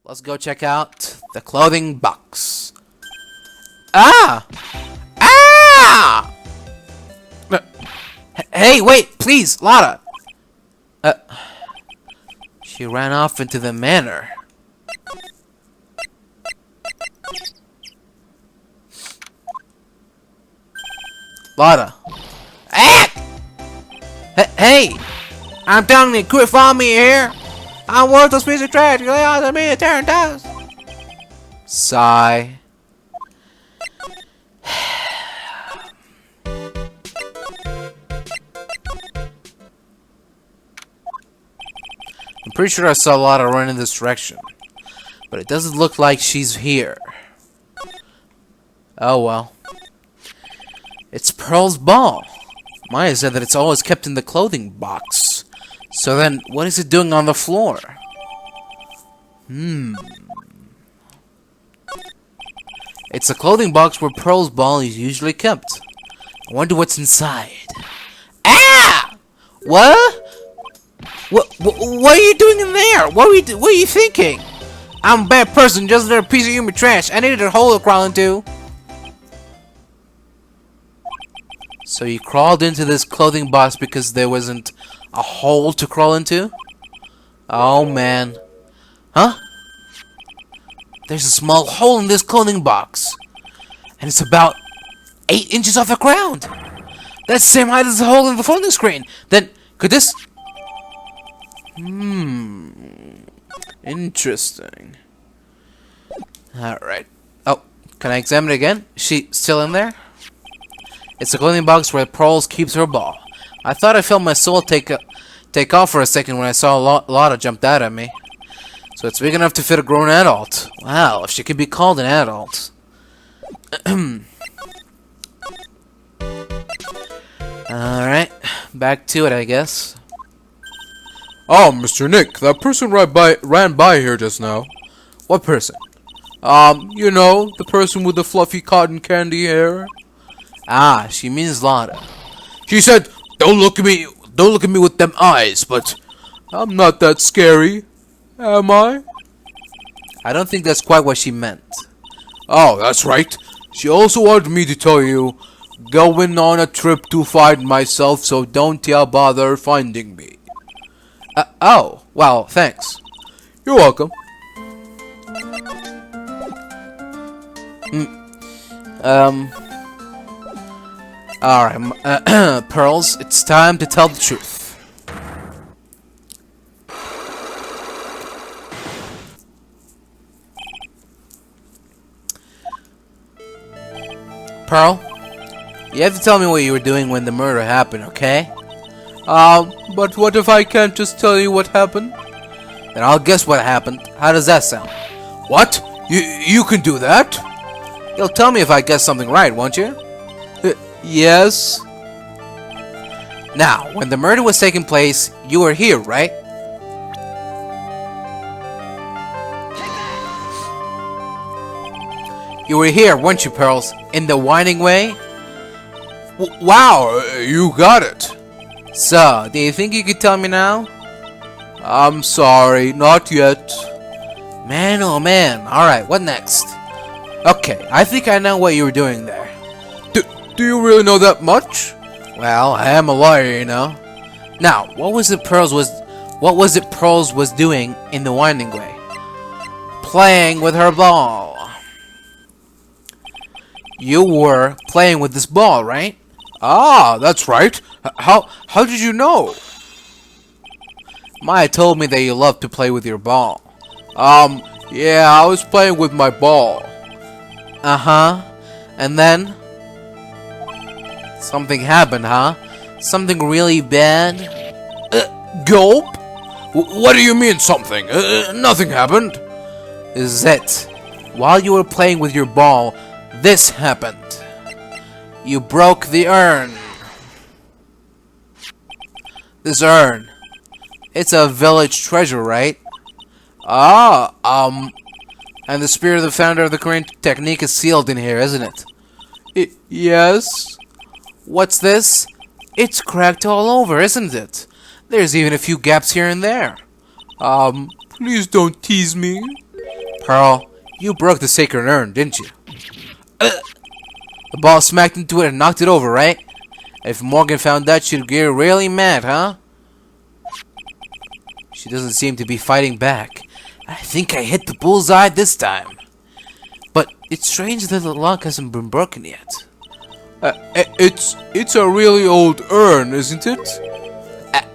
Let's go check out the clothing box. Ah! Ah! Hey, wait, please, Lotta. She ran off into the manor. Lotta. Ah! Hey! I'm telling you, quit following me here. I'm worthless piece of trash. You lay on me a tearing dust. Sigh. I'm pretty sure I saw Lotta run in this direction, but it doesn't look like she's here. Oh well. It's Pearl's ball. Maya said that it's always kept in the clothing box. So then, what is it doing on the floor? It's a clothing box where Pearl's ball is usually kept. I wonder what's inside. Ah! What? What are you doing in there? What are you thinking? I'm a bad person, just another piece of human trash. I needed a hole to crawl into. So you crawled into this clothing box because there wasn't a hole to crawl into? Oh man. Huh? There's a small hole in this clothing box. And it's about 8 inches off the ground. That's the same height as the hole in the phone screen. Then, could this... Interesting. Alright. Oh, can I examine it again? Is she still in there? It's a clothing box where Pearls keeps her ball. I thought I felt my soul take off for a second when I saw Lotta jumped out at me. So it's big enough to fit a grown adult. Wow, if she could be called an adult. Alright, back to it, I guess. Oh, Mr. Nick, that person ran by here just now. What person? You know, the person with the fluffy cotton candy hair. Ah, she means Lotta. She said, don't look at me with them eyes, but I'm not that scary, am I? I don't think that's quite what she meant. Oh, that's right. She also wanted me to tell you, going on a trip to find myself, so don't you bother finding me. Oh, well, thanks. You're welcome. Alright, Pearls, it's time to tell the truth. Pearl, you have to tell me what you were doing when the murder happened, okay? But what if I can't just tell you what happened? Then I'll guess what happened. How does that sound? What? You can do that? You'll tell me if I guess something right, won't you? Yes. Now, when the murder was taking place, you were here, right? You were here, weren't you, Pearls? In the whining way? Wow, you got it. So, do you think you could tell me now? I'm sorry, not yet. Man, oh man. Alright, what next? Okay, I think I know what you were doing there. Do you really know that much? Well, I am a lawyer, you know. Now, what was it Pearls was doing in the winding way? Playing with her ball. You were playing with this ball, right? Ah, that's right. How did you know? Maya told me that you love to play with your ball. Yeah, I was playing with my ball. Uh-huh. And then? Something happened, huh? Something really bad? Gulp? What do you mean something? Nothing happened. Is it? While you were playing with your ball, this happened. You broke the urn. This urn. It's a village treasure, right? Ah, And the spirit of the founder of the Korean technique is sealed in here, isn't it? Yes. What's this? It's cracked all over, isn't it? There's even a few gaps here and there. Please don't tease me. Pearl, you broke the sacred urn, didn't you? The ball smacked into it and knocked it over, right? If Morgan found that, she'd get really mad, huh? She doesn't seem to be fighting back. I think I hit the bullseye this time. But it's strange that the lock hasn't been broken yet. It's a really old urn, isn't it?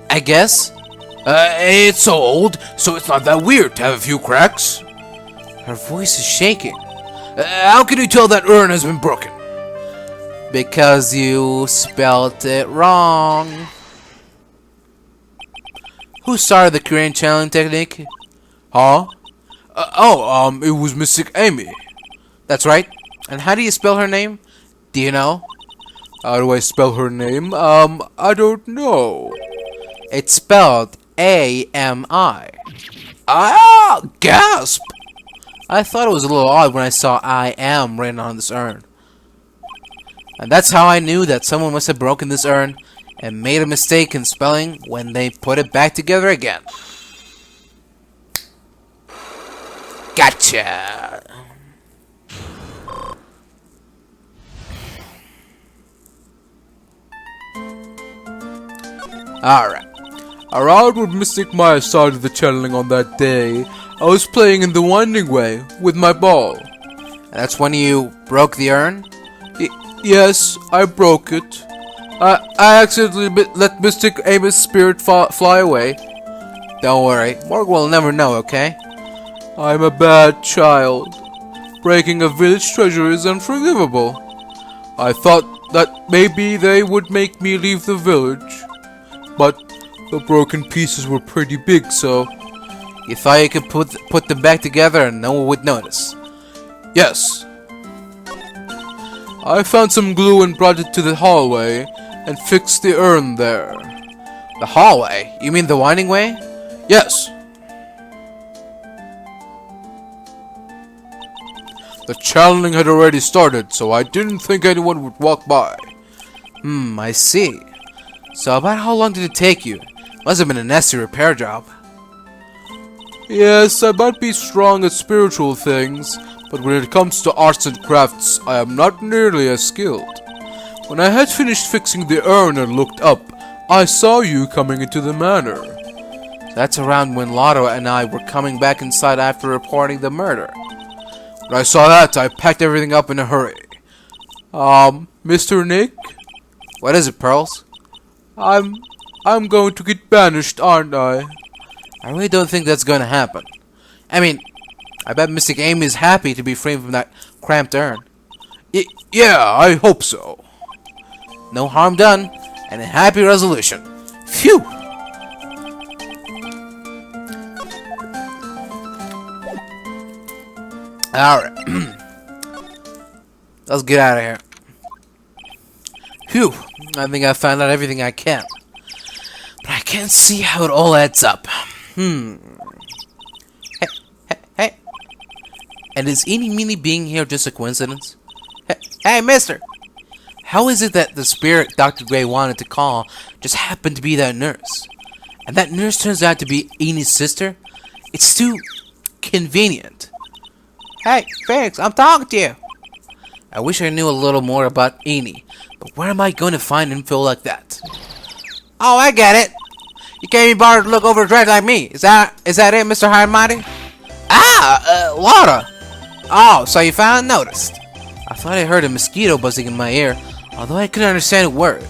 I guess. It's so old, so it's not that weird to have a few cracks. Her voice is shaking. How can you tell that urn has been broken? Because you spelled it wrong. Who started the Korean channeling technique? Huh? It was Mystic Amy. That's right. And how do you spell her name? Do you know? How do I spell her name? I don't know. It's spelled A-M-I. Ah, gasp! I thought it was a little odd when I saw I am written on this urn. And that's how I knew that someone must have broken this urn and made a mistake in spelling when they put it back together again. Gotcha! Alright. Around when Mystic Maya started the channeling on that day, I was playing in the winding way with my ball. And that's when you broke the urn? Yes, I broke it. I accidentally let Mystic Amy's spirit fly away. Don't worry, Morgan will never know, okay? I'm a bad child. Breaking a village treasure is unforgivable. I thought that maybe they would make me leave the village. But the broken pieces were pretty big, so... You thought you could put them back together and no one would notice? Yes. I found some glue and brought it to the hallway and fixed the urn there. The hallway? You mean the winding way? Yes. The channeling had already started, so I didn't think anyone would walk by. I see. So about how long did it take you? Must have been a nasty repair job. Yes, I might be strong at spiritual things, but when it comes to arts and crafts, I am not nearly as skilled. When I had finished fixing the urn and looked up, I saw you coming into the manor. That's around when Lotto and I were coming back inside after reporting the murder. When I saw that, I packed everything up in a hurry. Mr. Nick? What is it, Pearls? I'm going to get banished, aren't I? I really don't think that's going to happen. I mean, I bet Mystic Amy is happy to be free from that cramped urn. Yeah, I hope so. No harm done, and a happy resolution. Phew! Alright. Let's get out of here. Phew! I think I found out everything I can. But I can't see how it all adds up. Hey. And is Eeny Meeny being here just a coincidence? Hey, mister! How is it that the spirit Dr. Gray wanted to call just happened to be that nurse? And that nurse turns out to be Eeny's sister? It's too convenient. Hey, Phoenix, I'm talking to you! I wish I knew a little more about Eeny, but where am I going to find info like that? Oh, I get it! You can't be bothered to look over a dress like me. Is that it, Mr. High and Mighty? Laura! Oh, so you finally noticed. I thought I heard a mosquito buzzing in my ear, although I couldn't understand a word.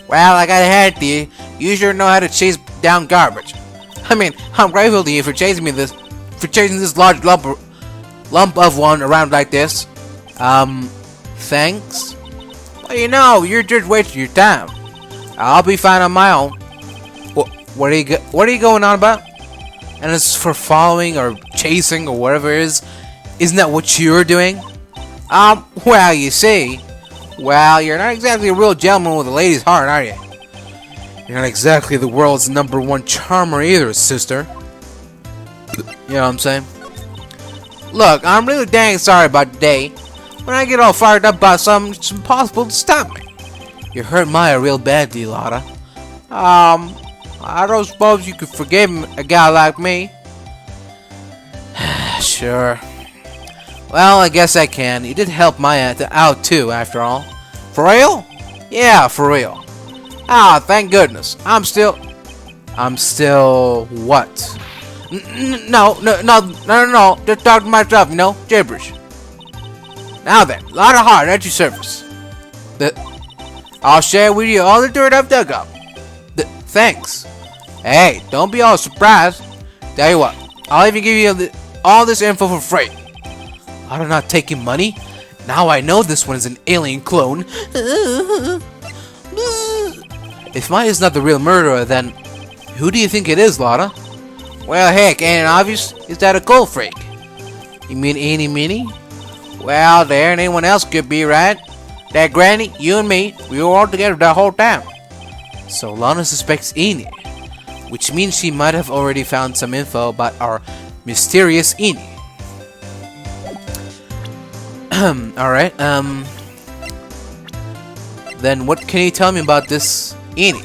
Well, I gotta hand it to you. You sure know how to chase down garbage. I mean, I'm grateful to you for chasing this large lump of one around like this. Thanks? Well, you know, you're just wasting your time. I'll be fine on my own. What are you going on about? And as for following or chasing or whatever it is, isn't that what you're doing? Well, you see, you're not exactly a real gentleman with a lady's heart, are you? You're not exactly the world's #1 charmer either, sister. You know what I'm saying? Look, I'm really dang sorry about today. When I get all fired up about something, it's impossible to stop me. You hurt Maya real badly, Lotta. I don't suppose you could forgive a guy like me. Sure. Sure. Well, I guess I can. You did help my aunt out too, after all. For real? Yeah, for real. Ah, thank goodness. I'm still what? No. Just talk to myself, you know? Gibberish. Now then, lot of heart at your service. I'll share with you all the dirt I've dug up. Thanks. Hey, don't be all surprised. Tell you what, I'll even give you all this info for free. I'm not taking money. Now I know this one is an alien clone. If Maya is not the real murderer, then who do you think it is, Lotta? Well, heck, ain't it obvious? Is that a cold freak? You mean Eeny Meeny? Well, there ain't anyone else could be, right? That Granny, you and me, we were all together that whole time. So Lana suspects Eeny, which means she might have already found some info about our mysterious Eeny. Alright, then what can you tell me about this Eeny?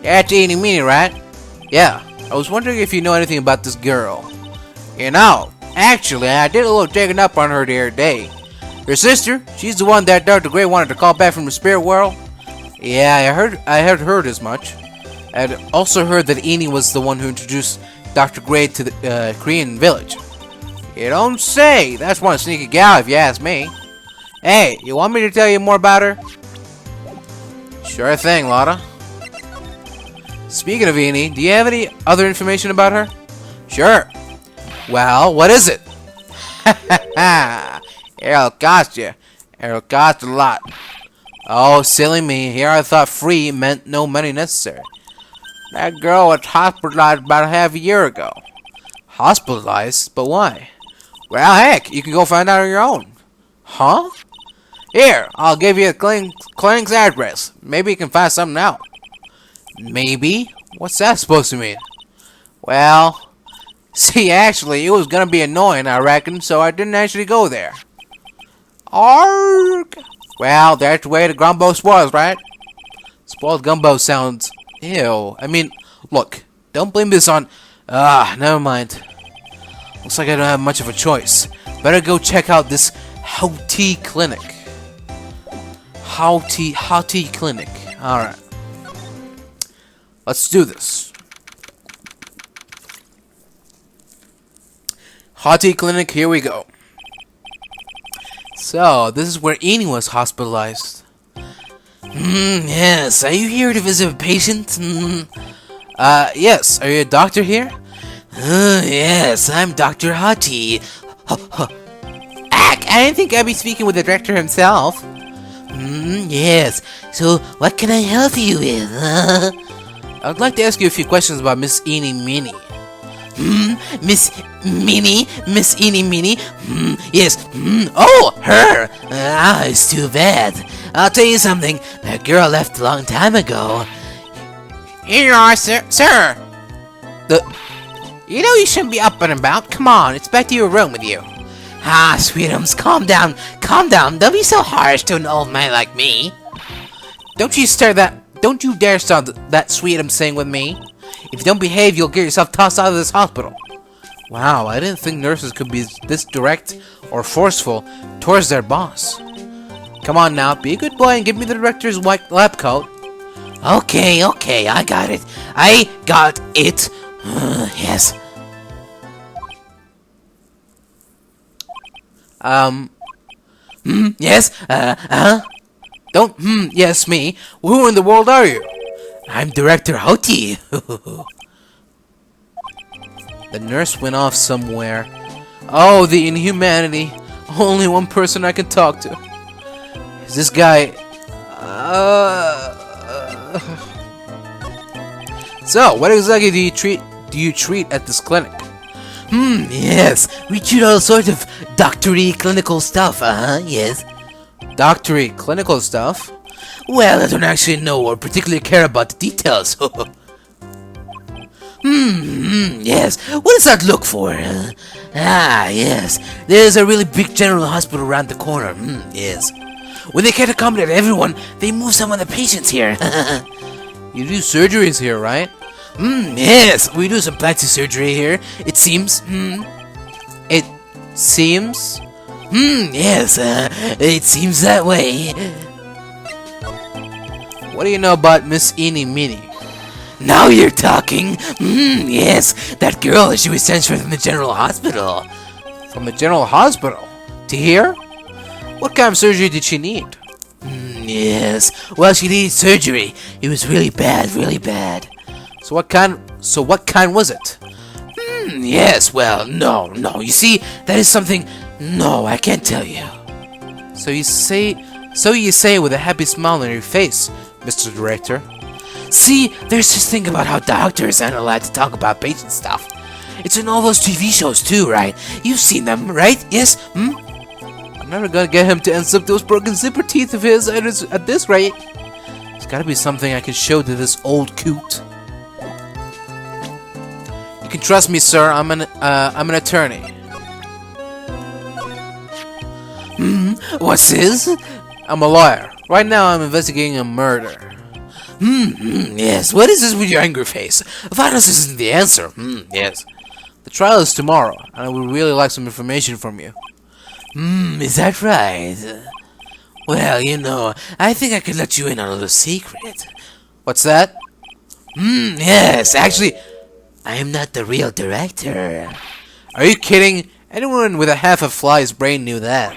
That's Eeny Meeny, right? Yeah, I was wondering if you know anything about this girl. You know, actually, I did a little checking up on her the other day. Her sister, she's the one that Dr. Gray wanted to call back from the spirit world. Yeah, I had heard as much. I'd also heard that Eeny was the one who introduced Dr. Gray to the Korean village. You don't say. That's one sneaky gal, if you ask me. Hey, you want me to tell you more about her? Sure thing, Lotta. Speaking of Eeny, do you have any other information about her? Sure. Well, what is it? It'll cost you. It'll cost a lot. Oh, silly me. Here I thought free meant no money necessary. That girl was hospitalized about half a year ago. Hospitalized? But why? Well, heck, you can go find out on your own. Huh? Here, I'll give you a clinic's address. Maybe you can find something out. Maybe? What's that supposed to mean? Well, see, actually, it was gonna be annoying, I reckon, so I didn't actually go there. Arg! Well, that's the way the gumbo spoils, right? Spoiled gumbo sounds... Ew. I mean, look, don't blame this on... never mind. Looks like I don't have much of a choice. Better go check out this Hotti Clinic. Hotti Clinic. Alright. Let's do this. Hotti Clinic, here we go. So, this is where Eeny was hospitalized. Yes. Are you here to visit a patient? Yes. Are you a doctor here? Yes, I'm Dr. Hotti. I didn't think I'd be speaking with the director himself. Yes. So, what can I help you with? I'd like to ask you a few questions about Miss Eeny Meeny. Miss Eeny Meeny? Yes. Oh, her! It's too bad. I'll tell you something. That girl left a long time ago. Here you are, sir. You know you shouldn't be up and about. Come on, it's back to your room with you. Sweetums, calm down. Calm down. Don't be so harsh to an old man like me. Don't you dare start that Sweetums thing with me. If you don't behave, you'll get yourself tossed out of this hospital. Wow, I didn't think nurses could be this direct or forceful towards their boss. Come on now, be a good boy and give me the director's white lab coat. Okay, I got it. Yes. Yes, Don't, yes, me. Who in the world are you? I'm Director Hotti. The nurse went off somewhere. Oh, the inhumanity. Only one person I can talk to. Is this guy... So, what exactly do you treat at this clinic? Yes. We treat all sorts of doctory clinical stuff, yes. Doctory clinical stuff? Well, I don't actually know or particularly care about the details. Yes. What does that look for? Yes. There's a really big general hospital around the corner. Yes. When they can't accommodate everyone, they move some of the patients here. You do surgeries here, right? Yes, we do some plastic surgery here. It seems. It seems. Yes, it seems that way. What do you know about Miss Eenie Meenie? Now you're talking. Yes, that girl, she was transferred from the general hospital. From the general hospital? To here? What kind of surgery did she need? Yes, well, she needed surgery. It was really bad, really bad. So what kind was it? Yes, well, no, you see, that is something, no, I can't tell you. So you say with a happy smile on your face, Mr. Director. See, there's this thing about how doctors aren't allowed to talk about patient stuff. It's in all those TV shows too, right? You've seen them, right? Yes? I'm never gonna get him to unzip those broken zipper teeth of his at this rate. It's gotta be something I can show to this old coot. You can trust me, sir. I'm an attorney. What's this? I'm a lawyer. Right now, I'm investigating a murder. Yes. What is this with your angry face? Violence isn't the answer. Yes. The trial is tomorrow, and I would really like some information from you. Is that right? Well, you know, I think I could let you in on a little secret. What's that? Yes. Actually, I am not the real director. Are you kidding? Anyone with a half a fly's brain knew that.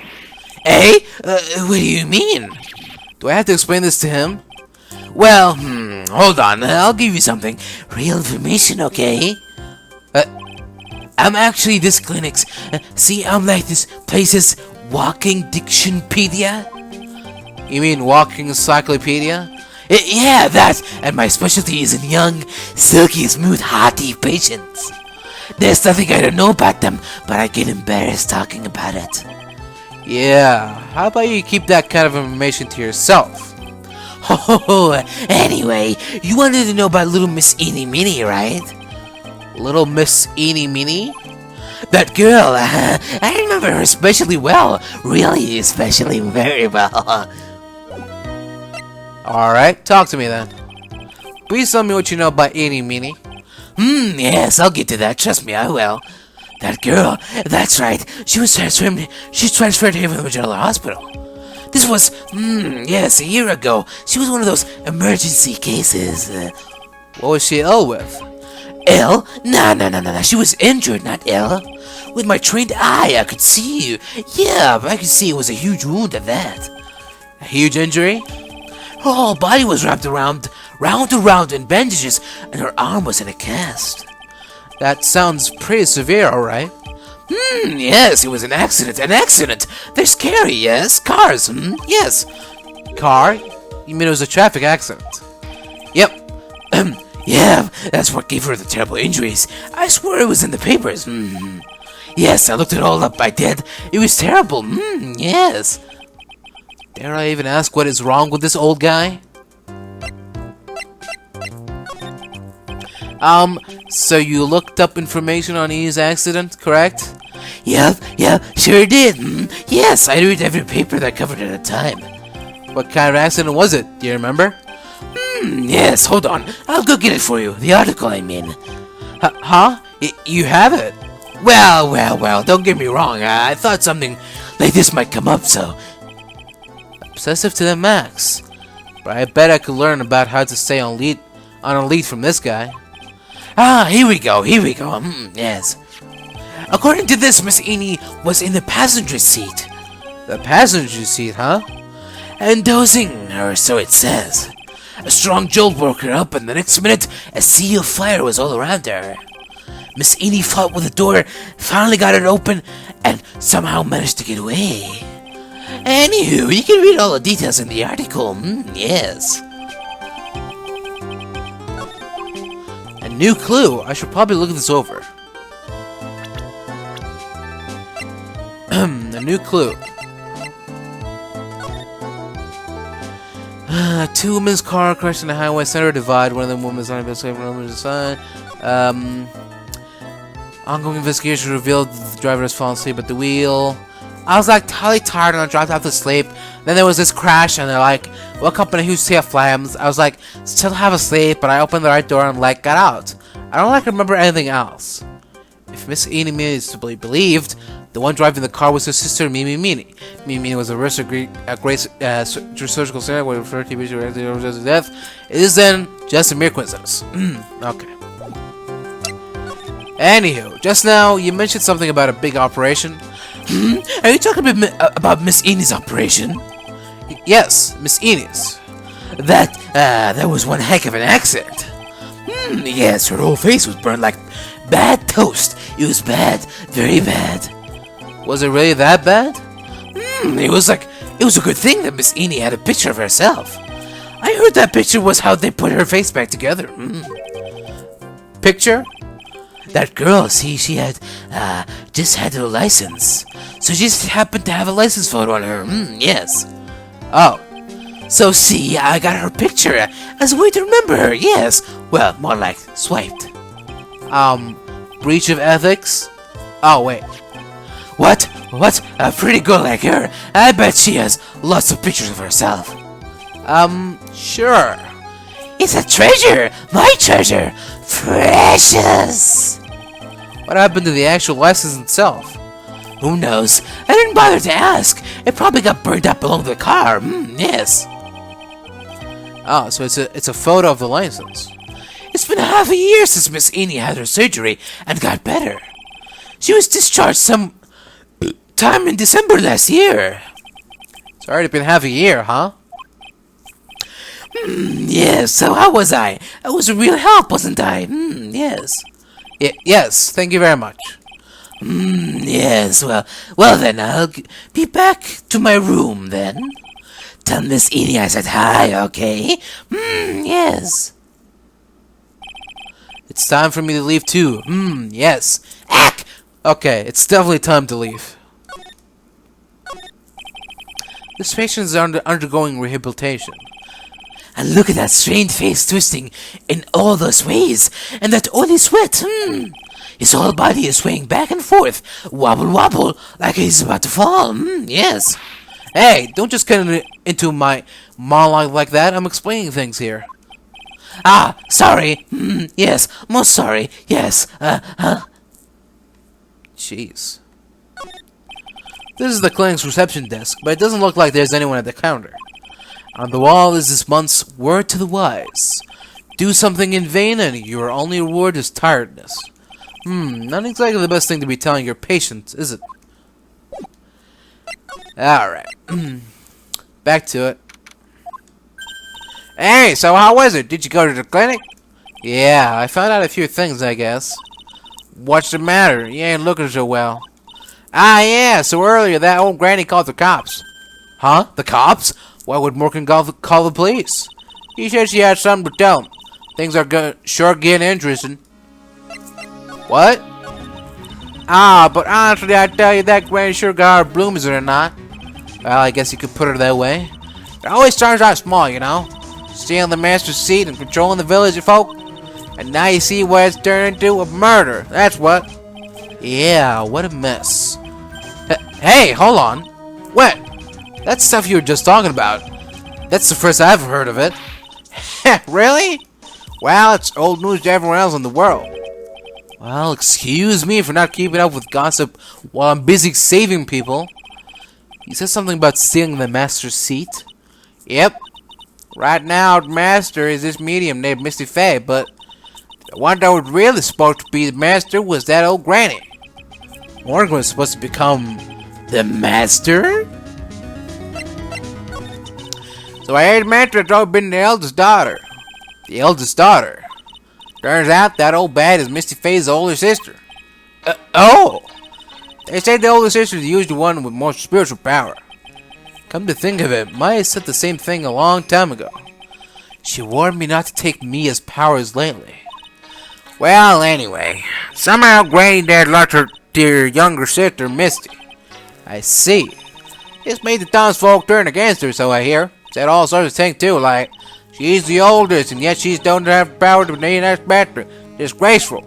Eh? What do you mean? Do I have to explain this to him? Well, hold on. I'll give you something. Real information, okay? I'm actually this clinic's... see, I'm like this place's walking dictionpedia? You mean walking encyclopedia? Yeah, that! And my specialty is in young, silky, smooth, hearty patients. There's nothing I don't know about them, but I get embarrassed talking about it. Yeah, how about you keep that kind of information to yourself? Oh, anyway, you wanted to know about little Miss Eenie Meenie, right? Little Miss Eenie Meenie? That girl, I remember her especially well. Really, especially very well. Alright, talk to me then. Please tell me what you know about Eenie Meenie. Yes, I'll get to that. Trust me, I will. That girl, that's right. She's transferred here from the general hospital. This was, yes, a year ago. She was one of those emergency cases. What was she ill with? Ill? No. She was injured, not ill. With my trained eye, I could see you. Yeah, but I could see it was a huge wound at that. A huge injury? Her whole body was wrapped round in bandages, and her arm was in a cast. That sounds pretty severe, alright? Yes, it was an accident. An accident! They're scary, yes? Cars, yes. Car? You mean it was a traffic accident? Yep. Yeah, that's what gave her the terrible injuries. I swear it was in the papers. Yes, I looked it all up, I did. It was terrible. Yes. Dare I even ask what is wrong with this old guy? So you looked up information on E's accident, correct? Yep, sure did. Yes, I read every paper that covered it at the time. What kind of accident was it? Do you remember? Yes, hold on. I'll go get it for you. The article, I mean. Huh? You have it? Well, don't get me wrong. I thought something like this might come up, so... Obsessive to the max. But I bet I could learn about how to stay on a lead from this guy. Here we go. Yes. According to this, Miss Eenie was in the passenger seat. The passenger seat, huh? And dozing, or so it says. A strong jolt woke her up, and the next minute, a sea of fire was all around her. Miss Eenie fought with the door, finally got it open, and somehow managed to get away. Anywho, you can read all the details in the article. Yes. A new clue. I should probably look this over. A new clue. Two women's car crashed in the highway center divide. One of them women's on the side. Ongoing investigation revealed that the driver has fallen asleep at the wheel. I was like totally tired and I dropped off to sleep. Then there was this crash and they're like, welcome to Husia Flams. I was like, still half asleep, but I opened the right door and like got out. I don't like remember anything else. If Miss Eenie is to be believed, the one driving the car was her sister Mimi Meanie. Mimi Meanie was a great surgical center where referred to death. It is then just a mere coincidence. Okay. Anywho, just now you mentioned something about a big operation. Are you talking about Miss Enie's operation? Yes, Miss Enie's. That was one heck of an accident. Yes, her whole face was burned like bad toast. It was bad, very bad. Was it really that bad? It was a good thing that Miss Eenie had a picture of herself. I heard that picture was how they put her face back together. Picture? That girl, see, she had just had her license. So she just happened to have a license photo on her. Yes. Oh. So see, I got her picture as a way to remember her, yes. Well, more like swiped. Breach of ethics? Oh, wait. What? A pretty girl like her. I bet she has lots of pictures of herself. Sure. It's a treasure! My treasure! Precious! What happened to the actual license itself? Who knows? I didn't bother to ask. It probably got burned up along the car. Yes. Oh, so it's a photo of the license. It's been half a year since Miss Eenie had her surgery and got better. She was discharged some time in December last year. It's already been half a year, huh? Yes, so how was I? I was a real help, wasn't I? Yes. Yes, thank you very much. Yes, well then, I'll be back to my room then. Tell Miss Eenie I said hi, okay? Yes. It's time for me to leave too. Yes. Ack! Okay, it's definitely time to leave. This patient is undergoing rehabilitation. And look at that strange face twisting in all those ways, and that oily sweat. His whole body is swaying back and forth, wobble wobble, like he's about to fall. Yes. Hey, don't just get into my monologue like that. I'm explaining things here. Ah, sorry. Yes, most sorry. Yes. Jeez. This is the clinic's reception desk, but it doesn't look like there's anyone at the counter. On the wall is this month's word to the wise. Do something in vain and your only reward is tiredness. Not exactly the best thing to be telling your patients, is it? Alright. Back to it. Hey, so how was it? Did you go to the clinic? Yeah, I found out a few things, I guess. What's the matter? You ain't looking so well. Ah, yeah, so earlier that old granny called the cops. Huh? The cops? Why would Morgan call the police? He said she had something to tell him. Things are sure getting interesting. What? Ah, but honestly, I tell you, that granny sure got her blooms in or not. Well, I guess you could put it that way. It always starts out small, you know. Stealing the master's seat and controlling the village of folk. And now you see what it's turned into, a murder. That's what. Yeah, what a mess. Hey, hold on. What? That's stuff you were just talking about. That's the first I've heard of it. Really? Well, it's old news to everyone else in the world. Well, excuse me for not keeping up with gossip while I'm busy saving people. You said something about stealing the master's seat? Yep. Right now, the master is this medium named Misty Faye, but the one that was really supposed to be the master was that old granny. Morgan was supposed to become the master? So I heard Mantra had always been the eldest daughter. The eldest daughter. Turns out that old bat is Misty Faye's older sister. Oh! They say the older sister is usually the one with more spiritual power. Come to think of it, Maya said the same thing a long time ago. She warned me not to take Mia's powers lately. Well, anyway, somehow Granny Dad lost her dear younger sister, Misty. I see. This made the townsfolk turn against her, so I hear. Said all sorts of things too, like she's the oldest and yet she don't have power to name that master. Disgraceful.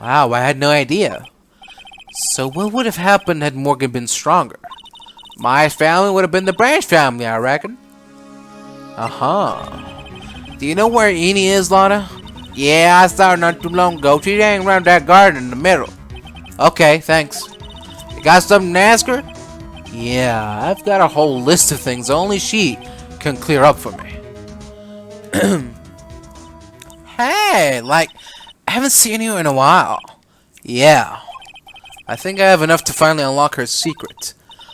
Wow, I had no idea. So what would have happened had Morgan been stronger? My family would have been the Branch family, I reckon. Do you know where Eni is, Lana? Yeah, I saw her not too long ago. She hanging around that garden in the middle. Okay, thanks. You got something to ask her? Yeah, I've got a whole list of things only she can clear up for me. Hey, like, I haven't seen you in a while. Yeah, I think I have enough to finally unlock her secret.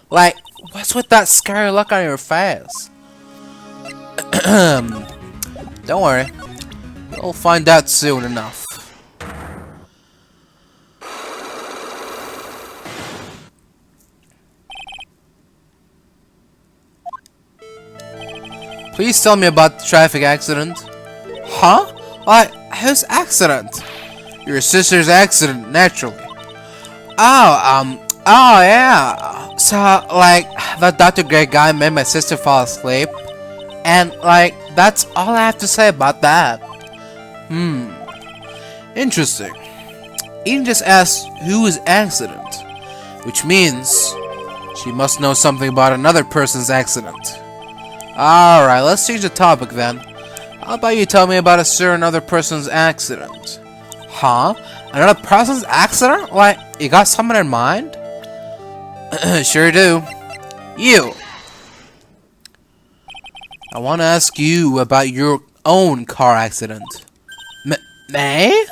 Like, what's with that scary look on your face? Don't worry. You'll find out soon enough. Please tell me about the traffic accident. Huh? Like, whose accident? Your sister's accident, naturally. Oh yeah. So, like, that Dr. Grey guy made my sister fall asleep. And, like, that's all I have to say about that. Interesting. Eden just asked whose accident, which means she must know something about another person's accident. Alright, let's change the topic then. How about you tell me about a certain other person's accident? Huh? Another person's accident? Like, you got someone in mind? Sure do. You. I want to ask you about your own car accident. Me?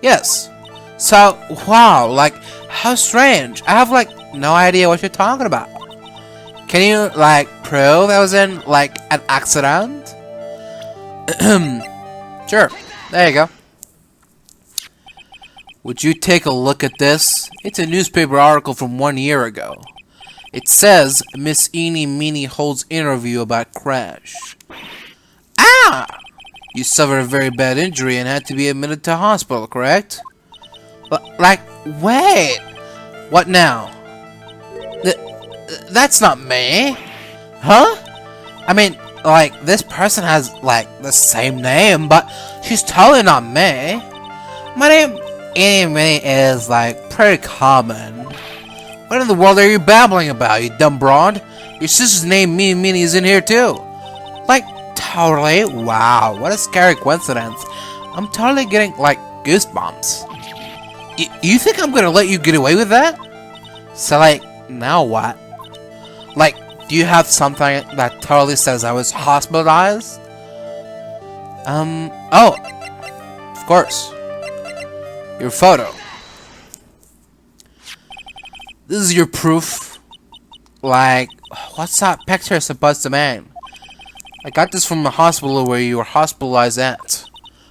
Yes. So, wow, like, how strange. I have, like, no idea what you're talking about. Can you, like, prove I was in, like, an accident? Sure. There you go. Would you take a look at this? It's a newspaper article from 1 year ago. It says Miss Eenie Meenie holds interview about crash. Ah! You suffered a very bad injury and had to be admitted to hospital, correct? Like, wait! What now? That's not me! Huh? I mean, like, this person has, like, the same name, but she's totally not me. My name, Eenie Meenie, is, like, pretty common. What in the world are you babbling about, you dumb broad? Your sister's name, Meenie Meenie, is in here, too. Like, totally? Wow, what a scary coincidence. I'm totally getting, like, goosebumps. You think I'm gonna let you get away with that? So, like, now what? Like, do you have something that totally says I was hospitalized? Oh. Of course. Your photo. This is your proof. Like, what's that picture supposed to mean? I got this from the hospital where you were hospitalized at.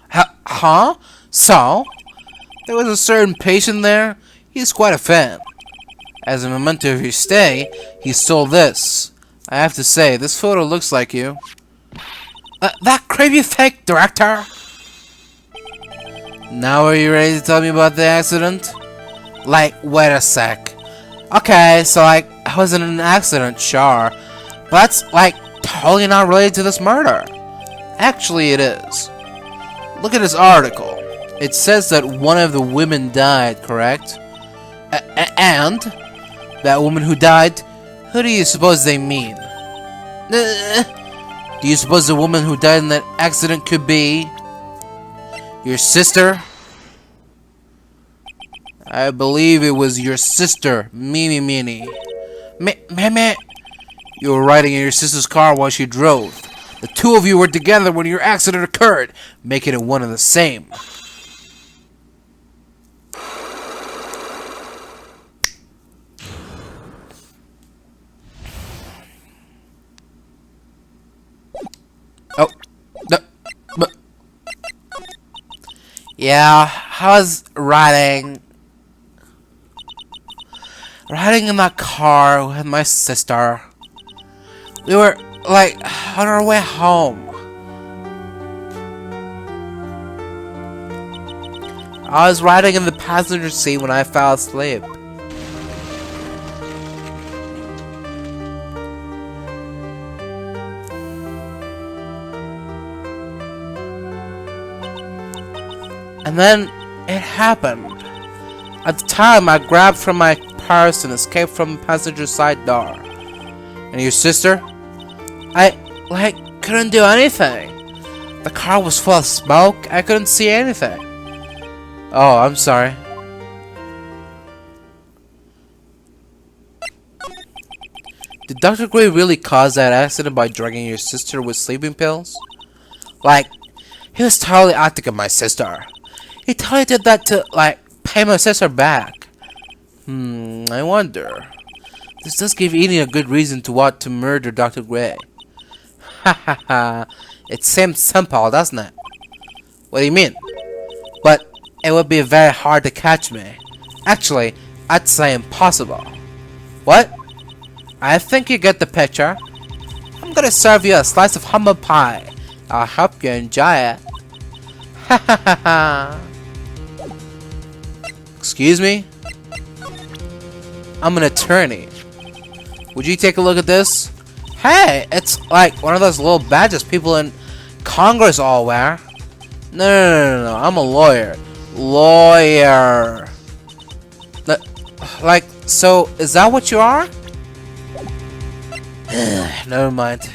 Huh? So? There was a certain patient there. He's quite a fan. As a memento of your stay, he stole this. I have to say, this photo looks like you. That creepy fake director? Now are you ready to tell me about the accident? Like, wait a sec. Okay, so like, I was in an accident, sure. But that's, like, totally not related to this murder. Actually, it is. Look at this article. It says that one of the women died, correct? And that woman who died, who do you suppose they mean? Do you suppose the woman who died in that accident could be your sister? I believe it was your sister, Meenie Meenie. Meh. You were riding in your sister's car while she drove. The two of you were together when your accident occurred, making it one and the same. Oh, yeah, I was riding in that car with my sister. We were, like, on our way home. I was riding in the passenger seat when I fell asleep. And then it happened. At the time, I grabbed from my purse and escaped from the passenger side door. And your sister? I, couldn't do anything. The car was full of smoke. I couldn't see anything. Oh, I'm sorry. Did Dr. Gray really cause that accident by drugging your sister with sleeping pills? He was totally acting on my sister. He totally did that to, pay my sister back. I wonder. This does give Edie a good reason to want to murder Dr. Gray. Ha ha ha. It seems simple, doesn't it? What do you mean? But it would be very hard to catch me. Actually, I'd say impossible. What? I think you get the picture. I'm gonna serve you a slice of humble pie. I hope you enjoy it. Ha ha ha ha. Excuse me? I'm an attorney. Would you take a look at this? Hey, it's like one of those little badges people in Congress all wear. No, I'm a lawyer. Lawyer. So is that what you are? Never mind.